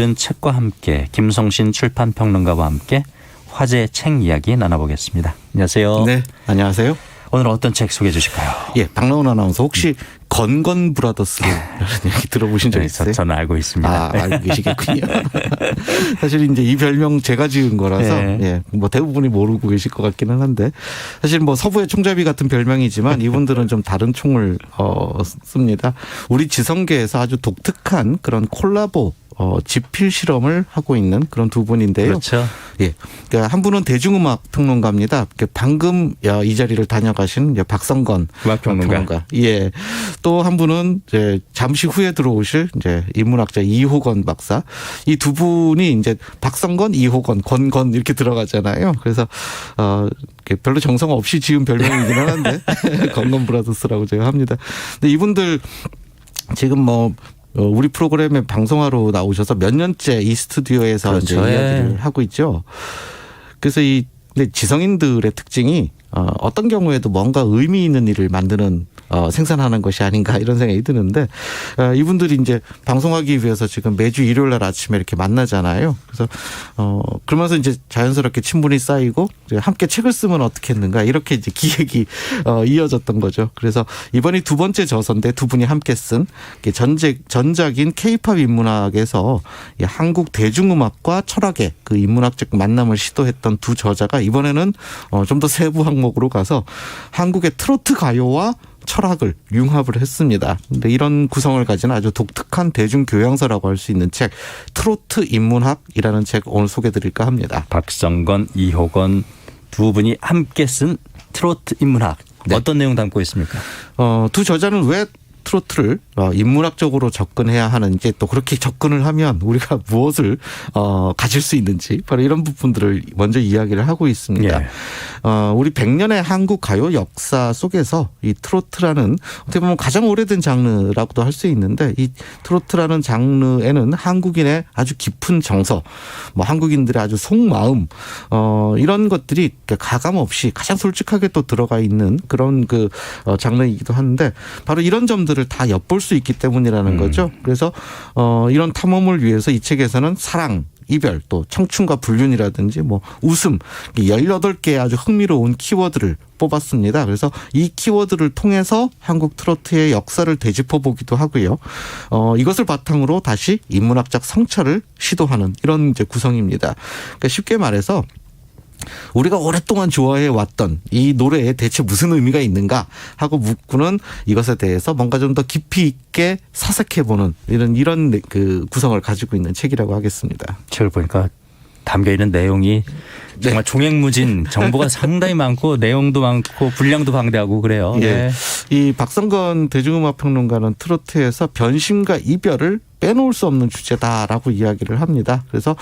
오늘은 책과 함께 김성신 출판평론가와 함께 화제 책 이야기 나눠보겠습니다. 안녕하세요. 네, 안녕하세요. 오늘 어떤 책 소개해 주실까요? 예, 박나온 아나운서 혹시 건건 브라더스라는 얘기 들어보신 적 네, 있어요? 저는 알고 있습니다. 아, 알고 계시겠군요. 사실 이제 이 별명 제가 지은 거라서 네. 예, 뭐 대부분이 모르고 계실 것 같기는 한데 사실 뭐 서부의 총잡이 같은 별명이지만 이분들은 좀 다른 총을 씁니다. 우리 지성계에서 아주 독특한 그런 콜라보 지필 실험을 하고 있는 그런 두 분인데요. 그렇죠. 예. 그러니까 한 분은 대중음악 평론가입니다. 방금 이 자리를 다녀가신 박성건 음악평론가. 예. 또 한 분은 이제 잠시 후에 들어오실 이제 인문학자 이호건 박사. 이 두 분이 이제 박성건, 이호건, 건건 이렇게 들어가잖아요. 그래서 별로 정성 없이 지은 별명이기는 한데 건건 브라더스라고 제가 합니다. 근데 이분들 지금 뭐 우리 프로그램에 방송하러 나오셔서 몇 년째 이 스튜디오에서 그렇죠. 이제 이야기를 하고 있죠. 그래서 근데 지성인들의 특징이 어떤 경우에도 뭔가 의미 있는 일을 만드는 생산하는 것이 아닌가 이런 생각이 드는데 이분들이 이제 방송하기 위해서 지금 매주 일요일 날 아침에 이렇게 만나잖아요. 그래서 그러면서 이제 자연스럽게 친분이 쌓이고 이제 함께 책을 쓰면 어떻겠는가 이렇게 이제 기획이 이어졌던 거죠. 그래서 이번이 두 번째 저서인데 두 분이 함께 쓴 전작인 K-팝 인문학에서 한국 대중음악과 철학의 그 인문학적 만남을 시도했던 두 저자가 이번에는 좀 더 세부 항목으로 가서 한국의 트로트 가요와 철학을 융합을 했습니다. 근데 이런 구성을 가진 아주 독특한 대중교양서라고 할 수 있는 책 트로트 인문학이라는 책 오늘 소개드릴까 합니다. 박성건, 이호건 두 분이 함께 쓴 트로트 인문학. 네. 어떤 내용 담고 있습니까? 두 저자는 왜 트로트를 인문학적으로 접근해야 하는지 또 그렇게 접근을 하면 우리가 무엇을 가질 수 있는지 바로 이런 부분들을 먼저 이야기를 하고 있습니다. 예. 우리 100년의 한국 가요 역사 속에서 이 트로트라는 어떻게 보면 가장 오래된 장르라고도 할 수 있는데 이 트로트라는 장르에는 한국인의 아주 깊은 정서, 뭐 한국인들의 아주 속마음 이런 것들이 가감 없이 가장 솔직하게 또 들어가 있는 그런 그 장르이기도 한데 바로 이런 점들을 다 엿볼 수 있기 때문이라는 거죠. 그래서 이런 탐험을 위해서 이 책에서는 사랑, 이별, 또 청춘과 불륜이라든지 뭐 웃음 18개의 아주 흥미로운 키워드를 뽑았습니다. 그래서 이 키워드를 통해서 한국 트로트의 역사를 되짚어 보기도 하고요. 이것을 바탕으로 다시 인문학적 성찰을 시도하는 이런 이제 구성입니다. 그러니까 쉽게 말해서 우리가 오랫동안 좋아해 왔던 이 노래에 대체 무슨 의미가 있는가 하고 묻고는 이것에 대해서 뭔가 좀 더 깊이 있게 사색해보는 이런 그 구성을 가지고 있는 책이라고 하겠습니다. 책을 보니까 담겨 있는 내용이 정말 종횡무진 정보가 상당히 많고 내용도 많고 분량도 방대하고 그래요. 예. 네. 이 박성건 대중음악 평론가는 트로트에서 변심과 이별을 빼놓을 수 없는 주제다라고 이야기를 합니다. 그래서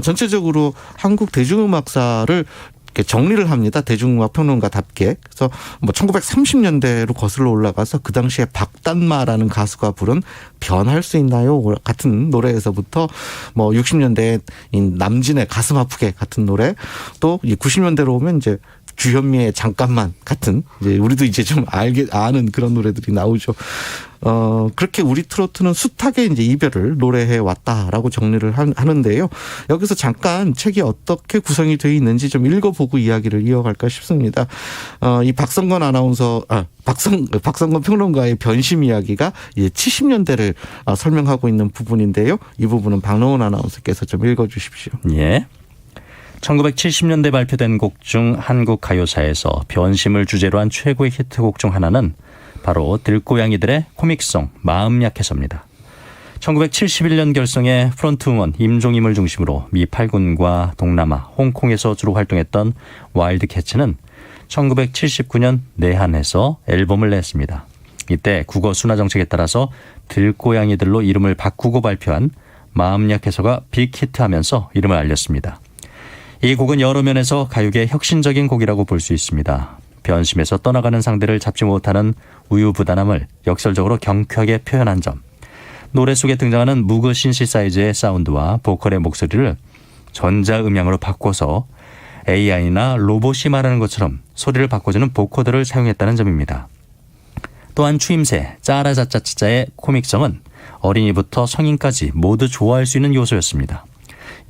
전체적으로 한국 대중음악사를 이렇게 정리를 합니다. 대중음악 평론가답게. 그래서 뭐 1930년대로 거슬러 올라가서 그 당시에 박단마라는 가수가 부른 변할 수 있나요? 같은 노래에서부터 뭐 60년대에 남진의 가슴 아프게 같은 노래 또 90년대로 오면 이제 주현미의 잠깐만 같은 이제 우리도 이제 좀 아는 그런 노래들이 나오죠. 그렇게 우리 트로트는 숱하게 이제 이별을 노래해 왔다라고 정리를 하는데요. 여기서 잠깐 책이 어떻게 구성이 되어 있는지 좀 읽어보고 이야기를 이어갈까 싶습니다. 이 박성건 아나운서, 박성건 평론가의 변심 이야기가 이제 70년대를 설명하고 있는 부분인데요. 이 부분은 박나온 아나운서께서 좀 읽어주십시오. 예. 1970년대 발표된 곡 중 한국 가요사에서 변심을 주제로 한 최고의 히트곡 중 하나는 바로 들고양이들의 코믹송 마음 약해서입니다. 1971년 결성의 프론트우먼 임종임을 중심으로 미 8군과 동남아, 홍콩에서 주로 활동했던 와일드캣츠는 1979년 내한에서 앨범을 냈습니다. 이때 국어 순화 정책에 따라서 들고양이들로 이름을 바꾸고 발표한 마음 약해서가 빅히트하면서 이름을 알렸습니다. 이 곡은 여러 면에서 가요계의 혁신적인 곡이라고 볼 수 있습니다. 변심에서 떠나가는 상대를 잡지 못하는 우유부단함을 역설적으로 경쾌하게 표현한 점, 노래 속에 등장하는 무그 신시사이즈의 사운드와 보컬의 목소리를 전자음향으로 바꿔서 AI나 로봇이 말하는 것처럼 소리를 바꿔주는 보코더를 사용했다는 점입니다. 또한 추임새 짜라자짜짜의 코믹성은 어린이부터 성인까지 모두 좋아할 수 있는 요소였습니다.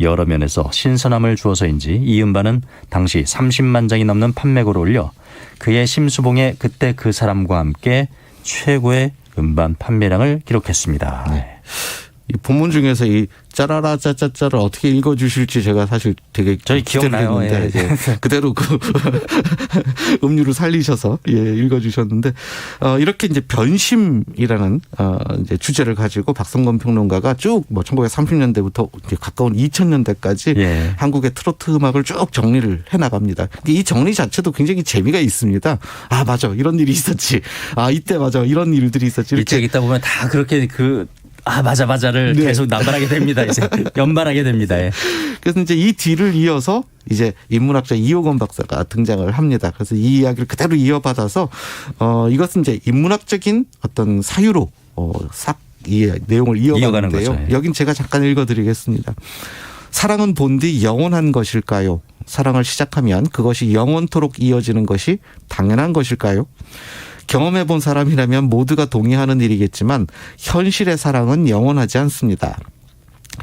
여러 면에서 신선함을 주어서인지 이 음반은 당시 30만 장이 넘는 판매고를 올려 그의 심수봉의 그때 그 사람과 함께 최고의 음반 판매량을 기록했습니다. 네. 이 본문 중에서 이 짜라라 짜짜짜를 어떻게 읽어주실지 제가 사실 되게 저희 기억나요. 예. 그대로 그 음률을 살리셔서 읽어주셨는데 이렇게 이제 변심이라는 이제 주제를 가지고 박성건 평론가가 쭉 뭐 1930년대부터 이제 가까운 2000년대까지 한국의 트로트 음악을 쭉 정리를 해나갑니다. 이 정리 자체도 굉장히 재미가 있습니다. 아 맞아 이런 일이 있었지. 아 이때 맞아 이런 일들이 있었지. 이 책 읽다 보면 다 그렇게 맞아를 계속 남발하게 됩니다. 이제 연발하게 됩니다. 예. 그래서 이제 이 뒤를 이어서 이제 인문학자 이호건 박사가 등장을 합니다. 그래서 이 이야기를 그대로 이어받아서 이것은 이제 인문학적인 어떤 사유로 이 내용을 이어가는데요. 거죠. 예. 여긴 제가 잠깐 읽어드리겠습니다. 사랑은 본디 영원한 것일까요? 사랑을 시작하면 그것이 영원토록 이어지는 것이 당연한 것일까요? 경험해 본 사람이라면 모두가 동의하는 일이겠지만 현실의 사랑은 영원하지 않습니다.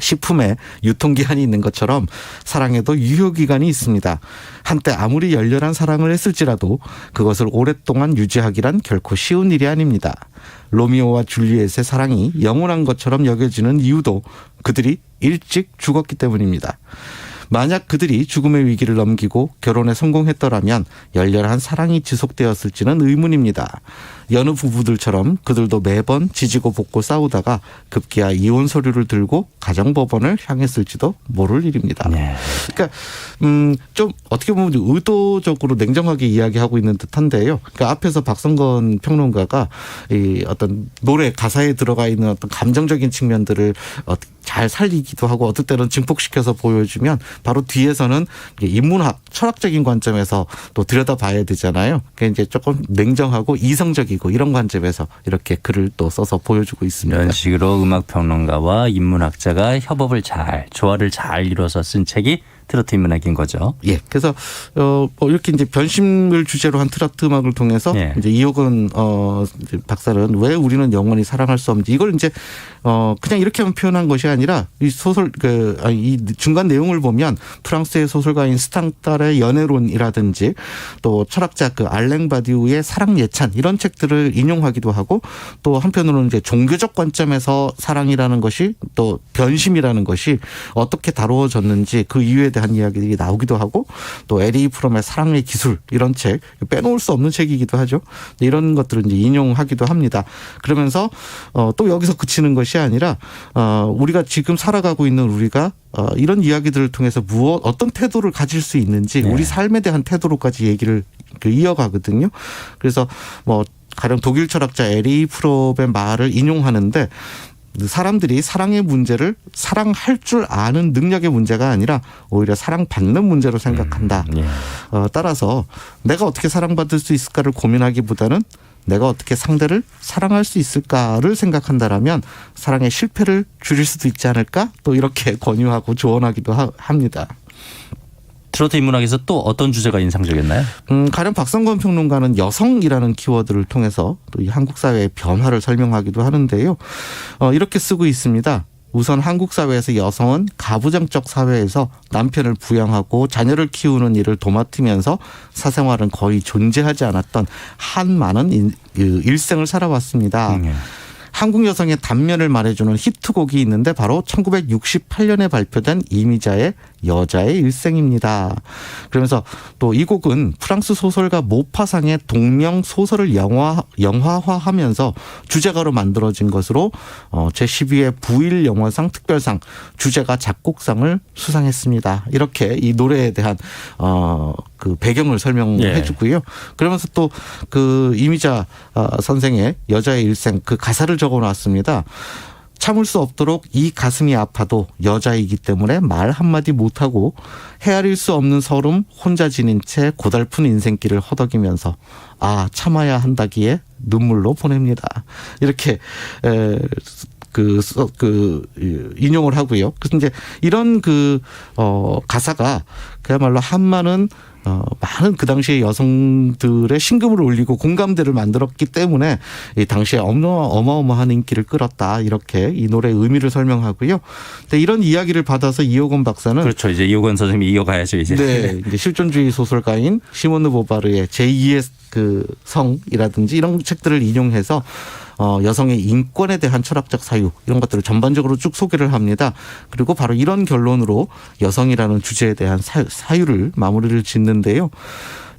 식품에 유통기한이 있는 것처럼 사랑에도 유효기간이 있습니다. 한때 아무리 열렬한 사랑을 했을지라도 그것을 오랫동안 유지하기란 결코 쉬운 일이 아닙니다. 로미오와 줄리엣의 사랑이 영원한 것처럼 여겨지는 이유도 그들이 일찍 죽었기 때문입니다. 만약 그들이 죽음의 위기를 넘기고 결혼에 성공했더라면 열렬한 사랑이 지속되었을지는 의문입니다. 여느 부부들처럼 그들도 매번 지지고 볶고 싸우다가 급기야 이혼 서류를 들고 가정법원을 향했을지도 모를 일입니다. 네. 그러니까 좀 어떻게 보면 의도적으로 냉정하게 이야기하고 있는 듯한데요. 그러니까 앞에서 박성건 평론가가 이 어떤 노래 가사에 들어가 있는 어떤 감정적인 측면들을 잘 살리기도 하고 어떨 때는 증폭시켜서 보여주면 바로 뒤에서는 인문학, 철학적인 관점에서 또 들여다봐야 되잖아요. 그러니까 이제 조금 냉정하고 이성적이고 이런 관점에서 이렇게 글을 또 써서 보여주고 있습니다. 이런 식으로 음악평론가와 인문학자가 협업을 조화를 잘 이루어서 쓴 책이 트로트 인문학인 거죠. 예. 그래서 이렇게 이제 변심을 주제로 한 트로트 음악을 통해서 이제 이호건 박사는 왜 우리는 영원히 사랑할 수 없는지 이걸 이제 그냥 이렇게만 표현한 것이 아니라 이 소설 이 중간 내용을 보면 프랑스의 소설가인 스탕달의 연애론이라든지 또 철학자 알랭 바디우의 사랑 예찬 이런 책들을 인용하기도 하고 또 한편으로는 이제 종교적 관점에서 사랑이라는 것이 또 변심이라는 것이 어떻게 다루어졌는지 그 이유에 대한 이야기들이 나오기도 하고 또 에리 프롬의 사랑의 기술 이런 책 빼놓을 수 없는 책이기도 하죠. 이런 것들을 이제 인용하기도 합니다. 그러면서 또 여기서 그치는 것이 아니라 우리가 지금 살아가고 있는 우리가 이런 이야기들을 통해서 어떤 태도를 가질 수 있는지 우리 삶에 대한 태도로까지 얘기를 이어가거든요. 그래서 가령 독일 철학자 에리 프롬의 말을 인용하는데 사람들이 사랑의 문제를 사랑할 줄 아는 능력의 문제가 아니라 오히려 사랑받는 문제로 생각한다. 따라서 내가 어떻게 사랑받을 수 있을까를 고민하기보다는 내가 어떻게 상대를 사랑할 수 있을까를 생각한다라면 사랑의 실패를 줄일 수도 있지 않을까? 또 이렇게 권유하고 조언하기도 합니다. 트로트 인문학에서 또 어떤 주제가 인상적이었나요? 가령 박성건 평론가는 여성이라는 키워드를 통해서 또 이 한국 사회의 변화를 설명하기도 하는데요. 이렇게 쓰고 있습니다. 우선 한국 사회에서 여성은 가부장적 사회에서 남편을 부양하고 자녀를 키우는 일을 도맡으면서 사생활은 거의 존재하지 않았던 한많은 일생을 살아왔습니다. 한국 여성의 단면을 말해주는 히트곡이 있는데 바로 1968년에 발표된 이미자의 여자의 일생입니다. 그러면서 또 이 곡은 프랑스 소설가 모파상의 동명 소설을 영화화하면서 주제가로 만들어진 것으로 제12회 부일 영화상 특별상 주제가 작곡상을 수상했습니다. 이렇게 이 노래에 대한 그 배경을 설명해 주고요. 그러면서 또 그 이미자 선생의 여자의 일생 그 가사를 적어놨습니다. 참을 수 없도록 이 가슴이 아파도 여자이기 때문에 말 한마디 못하고 헤아릴 수 없는 서름 혼자 지닌 채 고달픈 인생길을 허덕이면서 참아야 한다기에 눈물로 보냅니다. 이렇게 인용을 하고요. 그래서 이제 이런 가사가 그야말로 한마는 많은 그 당시에 여성들의 심금을 울리고 공감대를 만들었기 때문에 이 당시에 어마어마한 인기를 끌었다. 이렇게 이 노래의 의미를 설명하고요. 근데 이런 이야기를 받아서 이호건 박사는 그렇죠. 이제 이호건 선생님이 이어가야죠, 이제. 네, 이제 실존주의 소설가인 시몬느 보바르의 제2의 성이라든지 이런 책들을 인용해서 여성의 인권에 대한 철학적 사유 이런 것들을 전반적으로 쭉 소개를 합니다. 그리고 바로 이런 결론으로 여성이라는 주제에 대한 사유를 마무리를 짓는데요.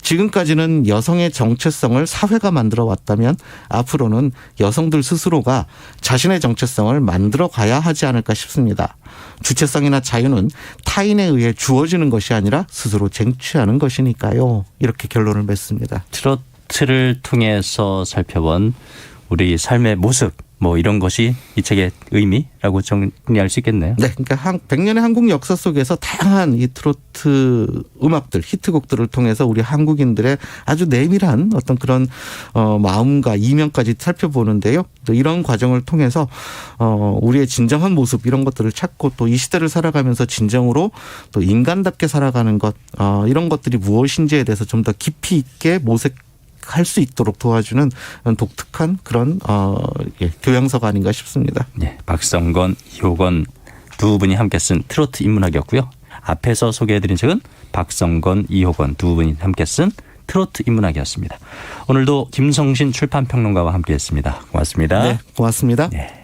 지금까지는 여성의 정체성을 사회가 만들어 왔다면 앞으로는 여성들 스스로가 자신의 정체성을 만들어 가야 하지 않을까 싶습니다. 주체성이나 자유는 타인에 의해 주어지는 것이 아니라 스스로 쟁취하는 것이니까요. 이렇게 결론을 맺습니다. 트로트를 통해서 살펴본 우리 삶의 모습 뭐 이런 것이 이 책의 의미라고 정리할 수 있겠네요. 네, 그러니까 100년의 한국 역사 속에서 다양한 이 트로트 음악들, 히트곡들을 통해서 우리 한국인들의 아주 내밀한 어떤 그런 마음과 이면까지 살펴보는데요. 또 이런 과정을 통해서 우리의 진정한 모습 이런 것들을 찾고 또 이 시대를 살아가면서 진정으로 또 인간답게 살아가는 것 이런 것들이 무엇인지에 대해서 좀 더 깊이 있게 할 수 있도록 도와주는 독특한 그런 교양서가 아닌가 싶습니다. 네, 박성건, 이호건 두 분이 함께 쓴 트로트 인문학이었고요. 앞에서 소개해드린 책은 박성건, 이호건 두 분이 함께 쓴 트로트 인문학이었습니다. 오늘도 김성신 출판평론가와 함께했습니다. 고맙습니다. 네, 고맙습니다. 네.